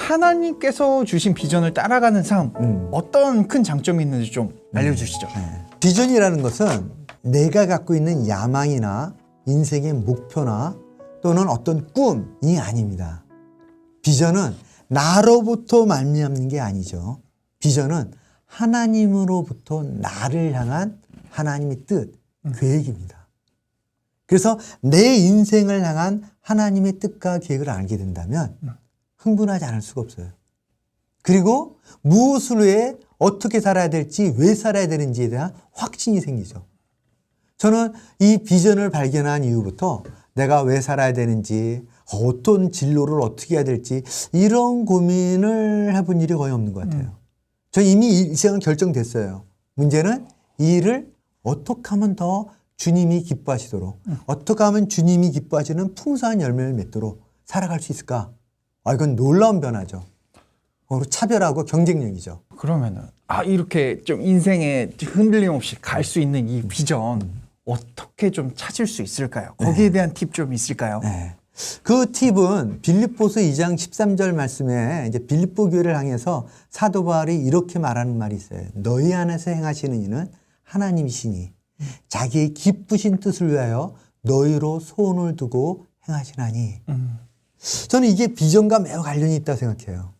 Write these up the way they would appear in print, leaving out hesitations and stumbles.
하나님께서 주신 비전을 따라가는 삶, 어떤 큰 장점이 있는지 좀 알려주시죠. 비전이라는 것은 내가 갖고 있는 야망이나 인생의 목표나 또는 어떤 꿈이 아닙니다. 비전은 나로부터 말미암는 게 아니죠. 비전은 하나님으로부터 나를 향한 하나님의 뜻, 계획입니다. 그래서 내 인생을 향한 하나님의 뜻과 계획을 알게 된다면 흥분하지 않을 수가 없어요. 그리고 무엇을 위해 어떻게 살아야 될지, 왜 살아야 되는지에 대한 확신이 생기죠. 저는 이 비전을 발견한 이후부터 내가 왜 살아야 되는지, 어떤 진로를 어떻게 해야 될지 이런 고민을 해본 일이 거의 없는 것 같아요. 저 이미 이 시간은 결정됐어요. 문제는 이 일을 어떻게 하면 더 주님이 기뻐하시도록, 어떻게 하면 주님이 기뻐하시는 풍성한 열매를 맺도록 살아갈 수 있을까? 이건 놀라운 변화죠. 차별하고 경쟁력이죠. 그러면은 이렇게 좀 인생에 흔들림 없이 갈 수 있는 이 비전 어떻게 좀 찾을 수 있을까요? 거기에 대한 팁 좀 있을까요? 네. 그 팁은 빌립보서 2장 13절 말씀에 이제 빌립보 교회를 향해서 사도 바울이 이렇게 말하는 말이 있어요. 너희 안에서 행하시는 이는 하나님이시니 자기의 기쁘신 뜻을 위하여 너희로 소원을 두고 행하시나니. 저는 이게 비전과 매우 관련이 있다고 생각해요.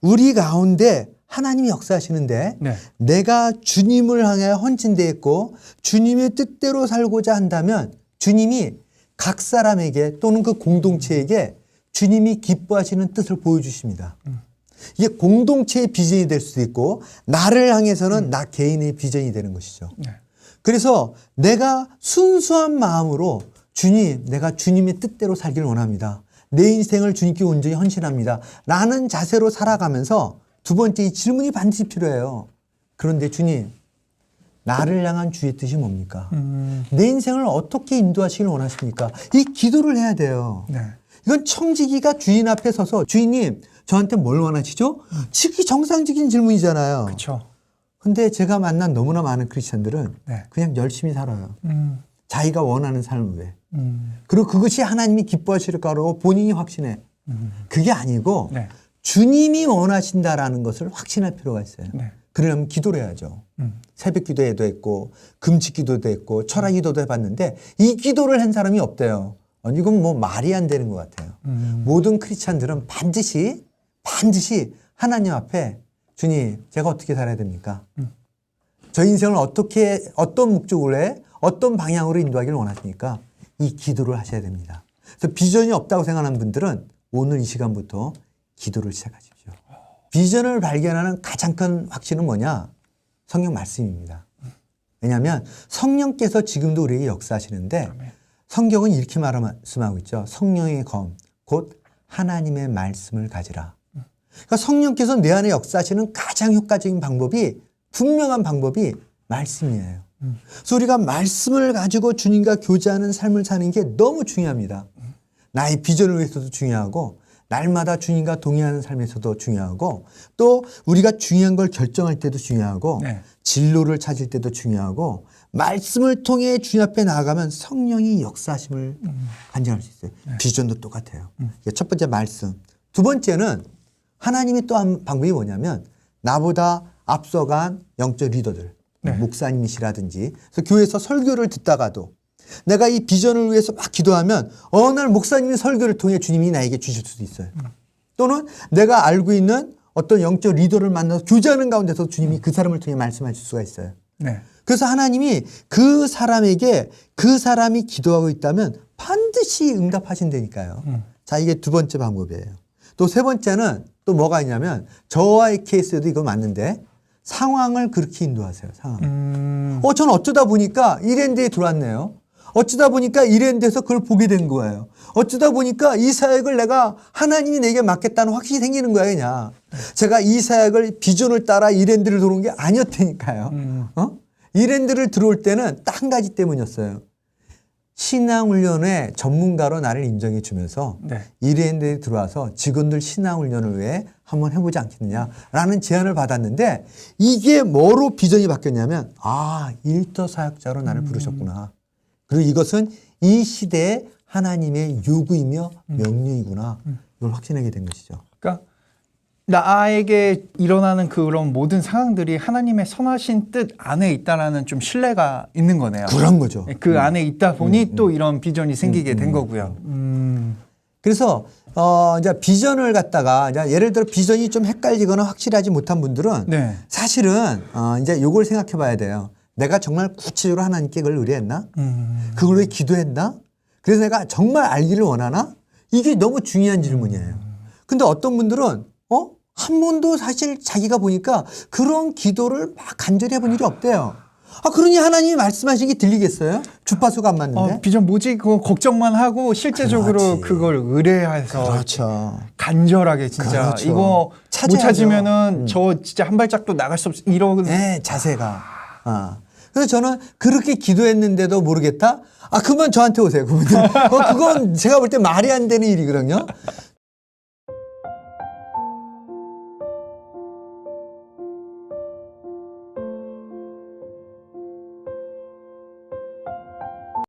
우리 가운데 하나님이 역사하시는데 내가 주님을 향해 헌신되어 있고 주님의 뜻대로 살고자 한다면 주님이 각 사람에게 또는 그 공동체에게 주님이 기뻐하시는 뜻을 보여주십니다. 이게 공동체의 비전이 될 수도 있고 나를 향해서는 나 개인의 비전이 되는 것이죠. 그래서 내가 순수한 마음으로 주님, 내가 주님의 뜻대로 살기를 원합니다. 내 인생을 주님께 온전히 헌신합니다. 라는 자세로 살아가면서 두 번째 이 질문이 반드시 필요해요. 그런데 주님, 나를 향한 주의 뜻이 뭡니까? 내 인생을 어떻게 인도하시길 원하십니까? 이 기도를 해야 돼요. 이건 청지기가 주인 앞에 서서 주인님, 저한테 뭘 원하시죠? 지극히 정상적인 질문이잖아요. 그렇죠. 근데 제가 만난 너무나 많은 크리스천들은 그냥 열심히 살아요. 자기가 원하는 삶을 위해. 그리고 그것이 하나님이 기뻐하실 거라고 본인이 확신해. 그게 아니고 주님이 원하신다라는 것을 확신할 필요가 있어요. 그러려면 기도를 해야죠. 새벽 기도회도 했고 금식 기도도 했고 철학 기도도 해봤는데 이 기도를 한 사람이 없대요. 이건 뭐 말이 안 되는 것 같아요. 모든 크리스찬들은 반드시 하나님 앞에 주님, 제가 어떻게 살아야 됩니까? 저 인생을 어떤 목적으로 해? 어떤 방향으로 인도하기를 원하십니까? 이 기도를 하셔야 됩니다. 그래서 비전이 없다고 생각하는 분들은 오늘 이 시간부터 기도를 시작하십시오. 비전을 발견하는 가장 큰 확신은 뭐냐? 성경 말씀입니다. 왜냐하면 성령께서 지금도 우리에게 역사하시는데 성경은 이렇게 말씀하고 있죠. 성령의 검, 곧 하나님의 말씀을 가지라. 그러니까 성령께서 내 안에 역사하시는 가장 효과적인 방법이, 분명한 방법이 말씀이에요. 그래서 우리가 말씀을 가지고 주님과 교제하는 삶을 사는 게 너무 중요합니다. 나의 비전을 위해서도 중요하고 날마다 주님과 동행하는 삶에서도 중요하고 또 우리가 중요한 걸 결정할 때도 중요하고 진로를 찾을 때도 중요하고 말씀을 통해 주님 앞에 나아가면 성령이 역사하심을 간증할 수 있어요. 비전도 똑같아요. 첫 번째 말씀. 두 번째는 하나님이 또 한 방법이 뭐냐면 나보다 앞서간 영적 리더들, 목사님이시라든지 그래서 교회에서 설교를 듣다가도 내가 이 비전을 위해서 막 기도하면 어느 날 목사님의 설교를 통해 주님이 나에게 주실 수도 있어요. 또는 내가 알고 있는 어떤 영적 리더를 만나서 교제하는 가운데서 주님이 그 사람을 통해 말씀하실 수가 있어요. 그래서 하나님이 그 사람에게 그 사람이 기도하고 있다면 반드시 응답하신다니까요. 자, 이게 두 번째 방법이에요. 또 세 번째는 또 뭐가 있냐면 저와의 케이스에도 이거 맞는데 상황을 그렇게 인도하세요. 상황. 저는 어쩌다 보니까 이랜드에 들어왔네요. 어쩌다 보니까 이랜드에서 그걸 보게 된 거예요. 어쩌다 보니까 이 사역을 내가 하나님이 내게 맡겠다는 확신이 생기는 거예요. 그냥. 제가 이 사역을 비전을 따라 이랜드를 들어온 게 아니었다니까요. 이랜드를 들어올 때는 딱 한 가지 때문이었어요. 신앙훈련의 전문가로 나를 인정해 주면서 이랜드에 들어와서 직원들 신앙훈련을 위해 한번 해보지 않겠느냐라는 제안을 받았는데 이게 뭐로 비전이 바뀌었냐면 일터 사역자로 나를 부르셨구나. 그리고 이것은 이 시대의 하나님의 요구이며 명령이구나. 이걸 확신하게 된 것이죠. 그러니까 나에게 일어나는 그런 모든 상황들이 하나님의 선하신 뜻 안에 있다라는 좀 신뢰가 있는 거네요. 그런 거죠. 그 안에 있다 보니 또 이런 비전이 생기게 된 거고요. 그래서 이제 비전을 갖다가 이제 예를 들어 비전이 좀 헷갈리거나 확실하지 못한 분들은 네. 사실은 이제 요걸 생각해 봐야 돼요. 내가 정말 구체적으로 하나님께 그걸 의뢰했나? 그걸 위해 기도했나? 그래서 내가 정말 알기를 원하나? 이게 너무 중요한 질문이에요. 근데 어떤 분들은 한 번도 사실 자기가 보니까 그런 기도를 막 간절히 해본 일이 없대요. 그러니 하나님이 말씀하신 게 들리겠어요? 주파수가 안 맞는데? 비전 뭐지? 그거 걱정만 하고 실제적으로 그렇지. 그걸 의뢰해서 그렇죠. 간절하게 진짜 그렇죠. 이거 찾아야죠. 못 찾으면은 저 진짜 한 발짝도 나갈 수 없어. 이런 네, 자세가. 그래서 저는 그렇게 기도했는데도 모르겠다? 그러면 저한테 오세요. 그건 제가 볼 때 말이 안 되는 일이거든요.